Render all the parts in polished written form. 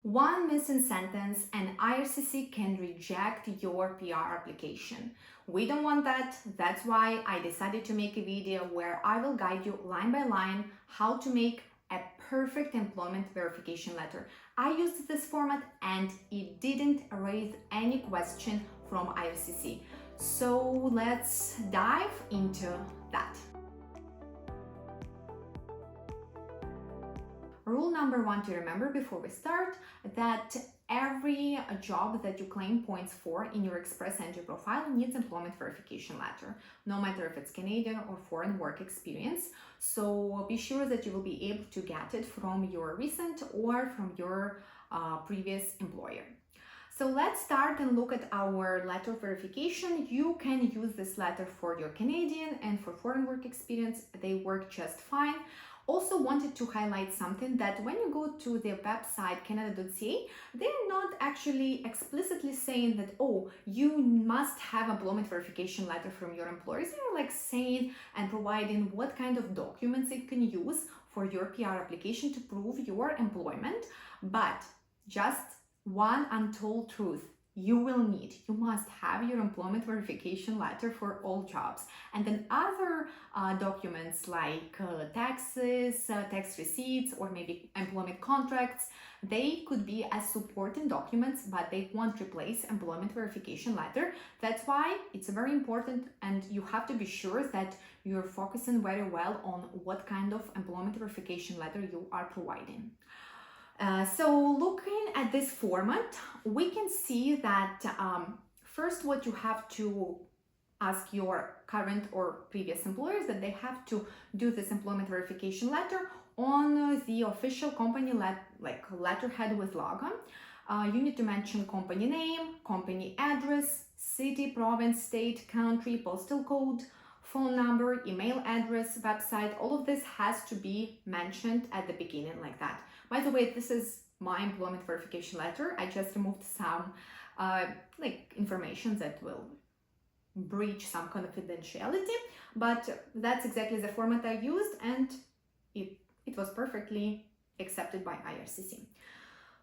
One missing sentence and IRCC can reject your PR application. We don't want that. That's why I decided to make a video where I will guide you line by line how to make a perfect employment verification letter. I used this format and it didn't raise any question from IRCC. So let's dive into that. Rule number one to remember before we start, that every job that you claim points for in your Express Entry profile needs employment verification letter, no matter if it's Canadian or foreign work experience. So be sure that you will be able to get it from your recent or from your previous employer. So let's start and look at our letter verification. You can use this letter for your Canadian and for foreign work experience. They work just fine. Also wanted to highlight something that when you go to their website canada.ca, they're not actually explicitly saying that, oh, you must have employment verification letter from your employers. They're like saying and providing what kind of documents it can use for your PR application to prove your employment. But just one untold truth. You must have your employment verification letter for all jobs. And then other documents like taxes, tax receipts, or maybe employment contracts, they could be as supporting documents, but they won't replace employment verification letter. That's why it's very important, and you have to be sure that you're focusing very well on what kind of employment verification letter you are providing. So looking at this format, we can see that first what you have to ask your current or previous employers that they have to do this employment verification letter on the official company letterhead with logo. You need to mention company name, company address, city, province, state, country, postal code, phone number, email address, website. All of this has to be mentioned at the beginning like that. By the way, this is my employment verification letter. I just removed some information that will breach some confidentiality, but that's exactly the format I used, and it was perfectly accepted by IRCC.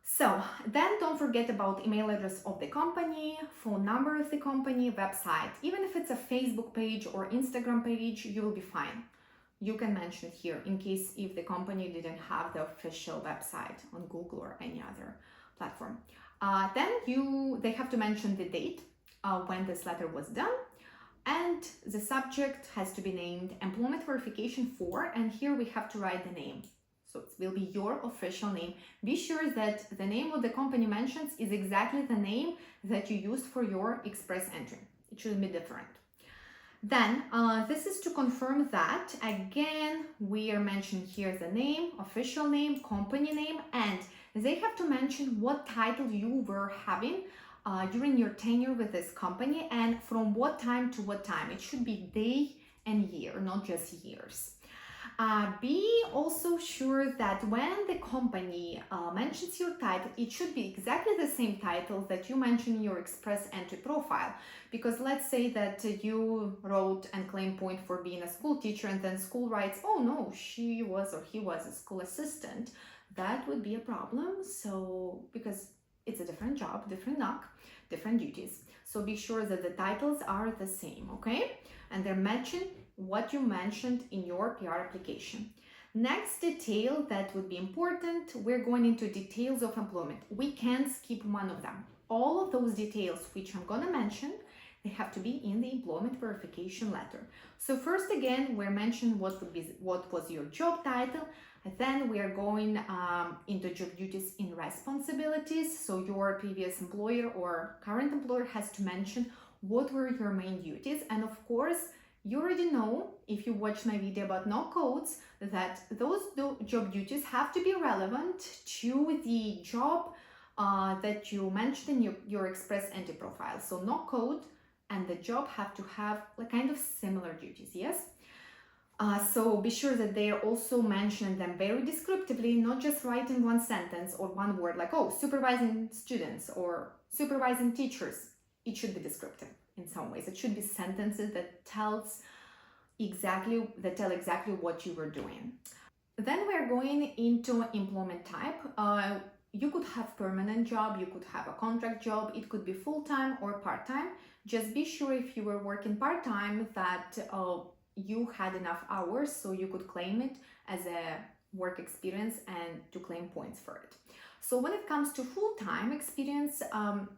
So then don't forget about email address of the company, phone number of the company, website. Even if it's a Facebook page or Instagram page, you will be fine. You can mention it here in case if the company didn't have the official website on Google or any other platform. Then they have to mention the date when this letter was done, and the subject has to be named employment verification for, and here we have to write the name. So it will be your official name. Be sure that the name of the company mentions is exactly the name that you used for your Express Entry. It shouldn't be different. Then this is to confirm that, again, we are mentioning here the name, official name, company name, and they have to mention what title you were having during your tenure with this company and from what time to what time. It should be day and year, not just years. Be also sure that when the company mentions your title, it should be exactly the same title that you mentioned in your Express Entry profile. Because let's say that you wrote and claimed point for being a school teacher, and then school writes, oh no, she was or he was a school assistant. That would be a problem. So, because it's a different job, different NUC, different duties. So be sure that the titles are the same, okay? And they're mentioned what you mentioned in your PR application. Next detail that would be important, we're going into details of employment. We can't skip one of them. All of those details which I'm gonna mention, they have to be in the employment verification letter. So first again, we're mentioning what was your job title, and then we are going into job duties and responsibilities. So your previous employer or current employer has to mention what were your main duties, and of course, you already know, if you watched my video about no codes, that those job duties have to be relevant to the job that you mentioned in your Express Entry profile. So no code and the job have to have kind of similar duties, yes? So be sure that they are also mentioning them very descriptively, not just writing one sentence or one word like, oh, supervising students or supervising teachers. It should be descriptive in some ways. It should be sentences that tell exactly what you were doing. Then we're going into employment type. you could have permanent job, you could have a contract job, it could be full-time or part-time. Just be sure if you were working part-time that you had enough hours so you could claim it as a work experience and to claim points for it. So when it comes to full-time experience,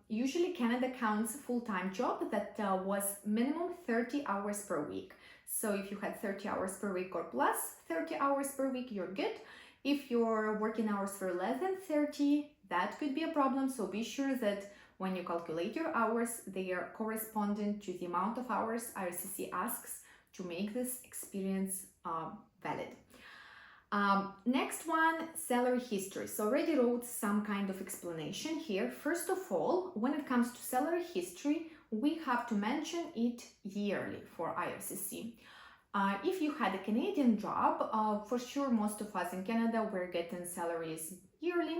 usually Canada counts full-time job that was minimum 30 hours per week. So if you had 30 hours per week or plus 30 hours per week, you're good. If your working hours were less than 30, that could be a problem. So be sure that when you calculate your hours, they are corresponding to the amount of hours IRCC asks to make this experience valid. Next one, salary history. So already wrote some kind of explanation here. First of all, when it comes to salary history, we have to mention it yearly for IRCC. If you had a Canadian job, for sure most of us in Canada were getting salaries yearly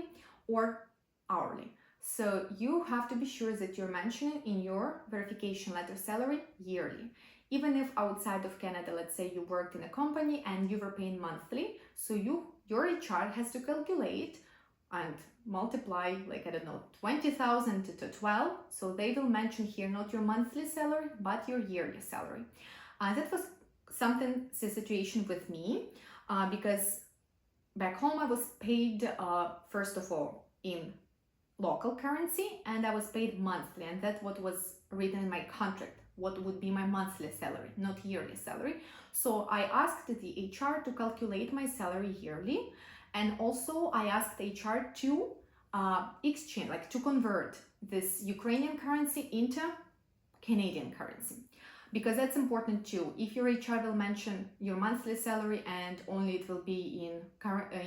or hourly. So you have to be sure that you're mentioning in your verification letter salary yearly. Even if outside of Canada, let's say you worked in a company and you were paying monthly, so your HR has to calculate and multiply, like, I don't know, 20,000 to 12. So they will mention here not your monthly salary, but your yearly salary. That was something, the situation with me, because back home I was paid, first of all, in local currency, and I was paid monthly, and that's what was written in my contract, what would be my monthly salary, not yearly salary. So I asked the HR to calculate my salary yearly, and also I asked HR to exchange, like to convert this Ukrainian currency into Canadian currency, because that's important too. If your HR will mention your monthly salary and only it will be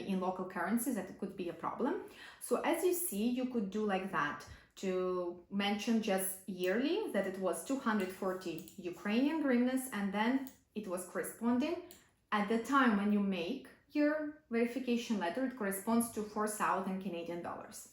in local currencies, that could be a problem. So as you see, you could do like that, to mention just yearly that it was 240 Ukrainian hryvnias, and then it was corresponding at the time when you make your verification letter, it corresponds to 4,000 Canadian dollars.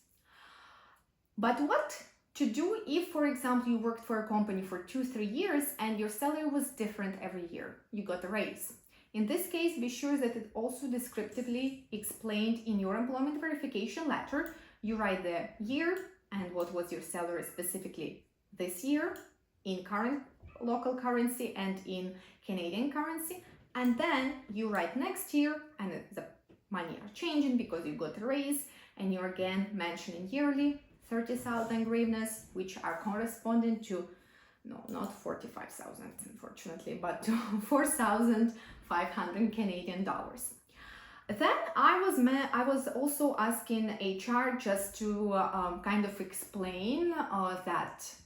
But what to do if, for example, you worked for a company for 2-3 years and your salary was different every year? You got a raise. In this case, be sure that it also descriptively explained in your employment verification letter. You write the year and what was your salary specifically this year in current local currency and in Canadian currency. And then you write next year, and the money are changing because you got a raise, and you're again mentioning yearly 30,000 hryvnias, which are corresponding to, no, not 45,000 unfortunately, but to 4,500 Canadian dollars. Then I was also asking HR just to kind of explain that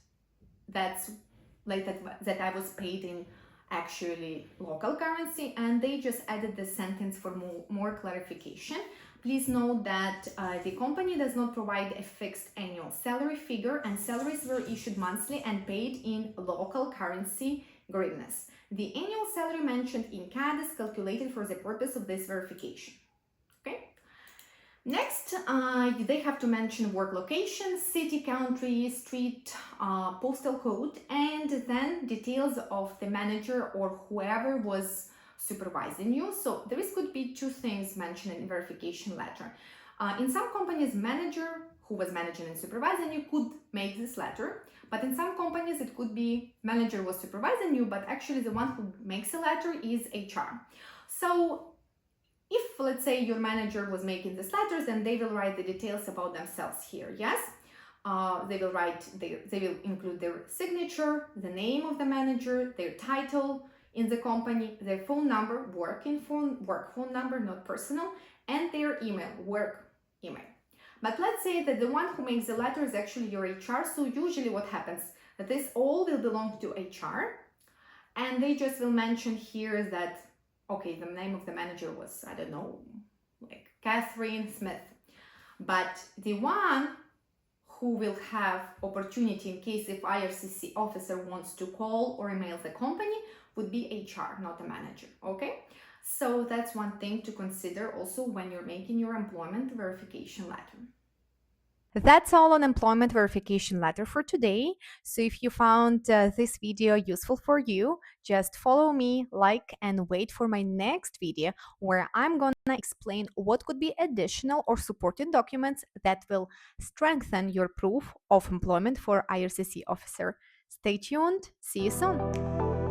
I was paid in actually local currency, and they just added the sentence for more clarification. Please note that the company does not provide a fixed annual salary figure, and salaries were issued monthly and paid in local currency hryvnias. The annual salary mentioned in CAD is calculated for the purpose of this verification. Okay. Next, they have to mention work location, city, country, street, postal code, and then details of the manager or whoever was supervising you. So there could be two things mentioned in verification letter. In some companies, manager who was managing and supervising you could make this letter, but in some companies it could be manager was supervising you, but actually the one who makes a letter is HR. So if, let's say, your manager was making these letters, then they will write the details about themselves here, yes? They will include their signature, the name of the manager, their title in the company, their phone number, work phone number, not personal, and their email, work email. But let's say that the one who makes the letter is actually your HR, so usually what happens, that this all will belong to HR, and they just will mention here that, okay, the name of the manager was, I don't know, like Catherine Smith. But the one who will have opportunity in case if IRCC officer wants to call or email the company would be HR, not a manager, okay? So that's one thing to consider also when you're making your employment verification letter. That's all on employment verification letter for today. So if you found this video useful for you, just follow me, like, and wait for my next video where I'm gonna explain what could be additional or supporting documents that will strengthen your proof of employment for IRCC officer. Stay tuned. See you soon.